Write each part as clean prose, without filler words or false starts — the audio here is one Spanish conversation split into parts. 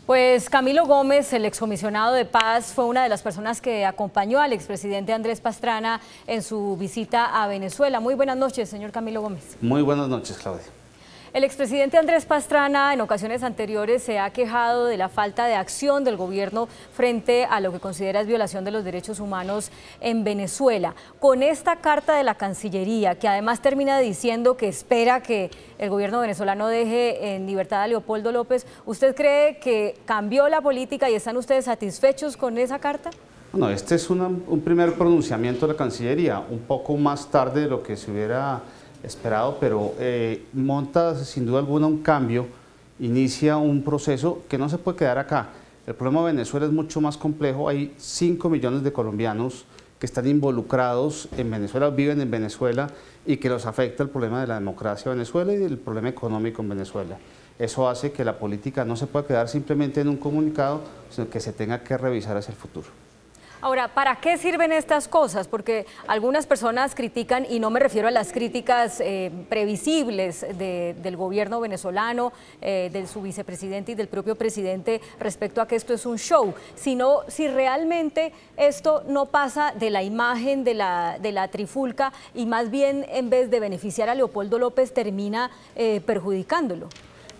Pues Camilo Gómez, el excomisionado de paz, fue una de las personas que acompañó al expresidente Andrés Pastrana en su visita a Venezuela. Muy buenas noches, señor Camilo Gómez. Muy buenas noches, Claudia. El expresidente Andrés Pastrana en ocasiones anteriores se ha quejado de la falta de acción del gobierno frente a lo que considera es violación de los derechos humanos en Venezuela. Con esta carta de la Cancillería, que además termina diciendo que espera que el gobierno venezolano deje en libertad a Leopoldo López, ¿usted cree que cambió la política y están ustedes satisfechos con esa carta? Bueno, este es un primer pronunciamiento de la Cancillería, un poco más tarde de lo que se hubiera esperado, pero monta sin duda alguna un cambio, inicia un proceso que no se puede quedar acá. El problema de Venezuela es mucho más complejo, hay 5 millones de colombianos que están involucrados en Venezuela, viven en Venezuela y que los afecta el problema de la democracia en Venezuela y el problema económico en Venezuela. Eso hace que la política no se pueda quedar simplemente en un comunicado, sino que se tenga que revisar hacia el futuro. Ahora, ¿para qué sirven estas cosas? Porque algunas personas critican, y no me refiero a las críticas previsibles del gobierno venezolano, de su vicepresidente y del propio presidente respecto a que esto es un show, sino si realmente esto no pasa de la imagen de la trifulca y más bien en vez de beneficiar a Leopoldo López termina perjudicándolo.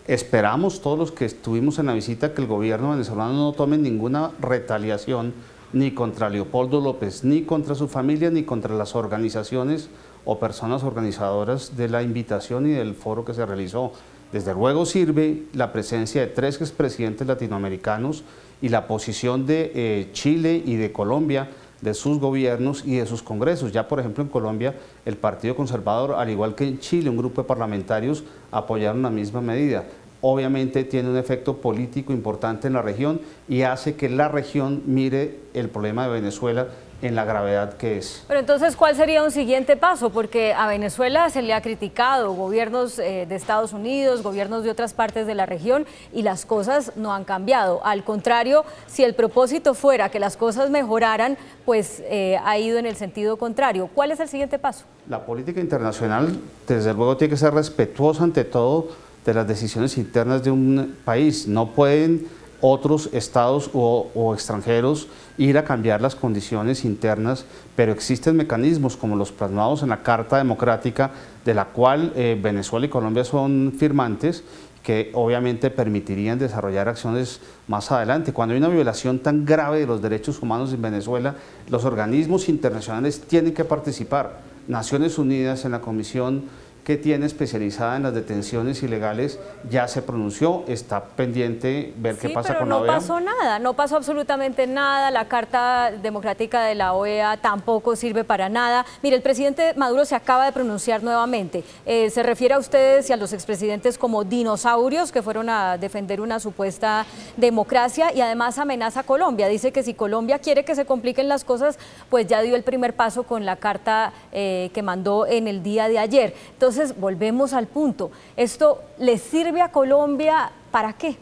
Esperamos todos los que estuvimos en la visita que el gobierno venezolano no tome ninguna retaliación ni contra Leopoldo López, ni contra su familia, ni contra las organizaciones o personas organizadoras de la invitación y del foro que se realizó. Desde luego sirve la presencia de 3 expresidentes latinoamericanos y la posición de Chile y de Colombia, de sus gobiernos y de sus congresos. Ya por ejemplo en Colombia el Partido Conservador, al igual que en Chile, un grupo de parlamentarios apoyaron la misma medida. Obviamente tiene un efecto político importante en la región y hace que la región mire el problema de Venezuela en la gravedad que es. Pero entonces, ¿cuál sería un siguiente paso? Porque a Venezuela se le ha criticado, gobiernos de Estados Unidos, gobiernos de otras partes de la región, y las cosas no han cambiado. Al contrario, si el propósito fuera que las cosas mejoraran, pues ha ido en el sentido contrario. ¿Cuál es el siguiente paso? La política internacional, desde luego, tiene que ser respetuosa ante todo de las decisiones internas de un país. No pueden otros estados o extranjeros ir a cambiar las condiciones internas, pero existen mecanismos como los plasmados en la Carta Democrática, de la cual Venezuela y Colombia son firmantes, que obviamente permitirían desarrollar acciones más adelante. Cuando hay una violación tan grave de los derechos humanos en Venezuela, los organismos internacionales tienen que participar. Naciones Unidas en la Comisión que tiene especializada en las detenciones ilegales ya se pronunció, está pendiente ver qué pasa con la OEA. No pasó nada, no pasó absolutamente nada, la Carta Democrática de la OEA tampoco sirve para nada. Mire, el presidente Maduro se acaba de pronunciar nuevamente, se refiere a ustedes y a los expresidentes como dinosaurios que fueron a defender una supuesta democracia y además amenaza a Colombia, dice que si Colombia quiere que se compliquen las cosas, pues ya dio el primer paso con la carta que mandó en el día de ayer. Entonces, volvemos al punto. ¿Esto le sirve a Colombia para qué?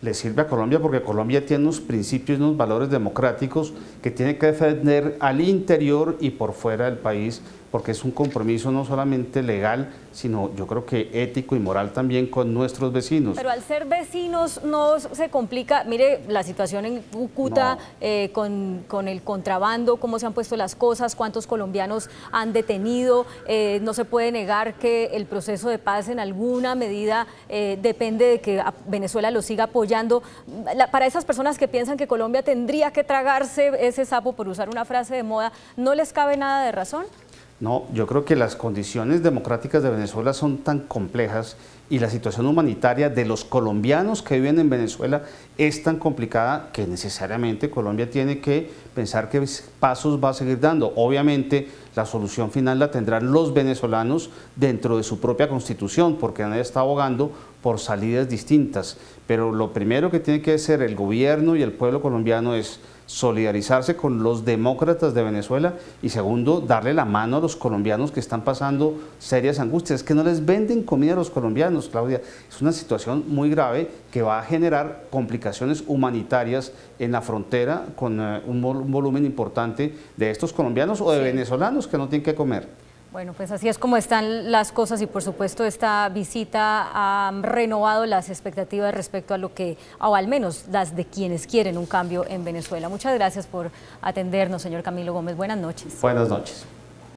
Le sirve a Colombia porque Colombia tiene unos principios y unos valores democráticos que tiene que defender al interior y por fuera del país, porque es un compromiso no solamente legal, sino yo creo que ético y moral también con nuestros vecinos. Pero al ser vecinos no se complica, mire la situación en Cúcuta, con el contrabando, cómo se han puesto las cosas, cuántos colombianos han detenido, no se puede negar que el proceso de paz en alguna medida depende de que Venezuela lo siga apoyando. Para esas personas que piensan que Colombia tendría que tragarse ese sapo, por usar una frase de moda, ¿no les cabe nada de razón? No, yo creo que las condiciones democráticas de Venezuela son tan complejas y la situación humanitaria de los colombianos que viven en Venezuela es tan complicada que necesariamente Colombia tiene que pensar qué pasos va a seguir dando. Obviamente la solución final la tendrán los venezolanos dentro de su propia constitución, porque nadie está abogando por salidas distintas. Pero lo primero que tiene que hacer el gobierno y el pueblo colombiano es solidarizarse con los demócratas de Venezuela y segundo, darle la mano a los colombianos que están pasando serias angustias. Es que no les venden comida a los colombianos, Claudia. Es una situación muy grave que va a generar complicaciones humanitarias en la frontera con un volumen importante de estos colombianos o de venezolanos que no tienen que comer. Bueno, pues así es como están las cosas y por supuesto esta visita ha renovado las expectativas respecto a lo que, o al menos las de quienes quieren un cambio en Venezuela. Muchas gracias por atendernos, señor Camilo Gómez. Buenas noches. Buenas noches.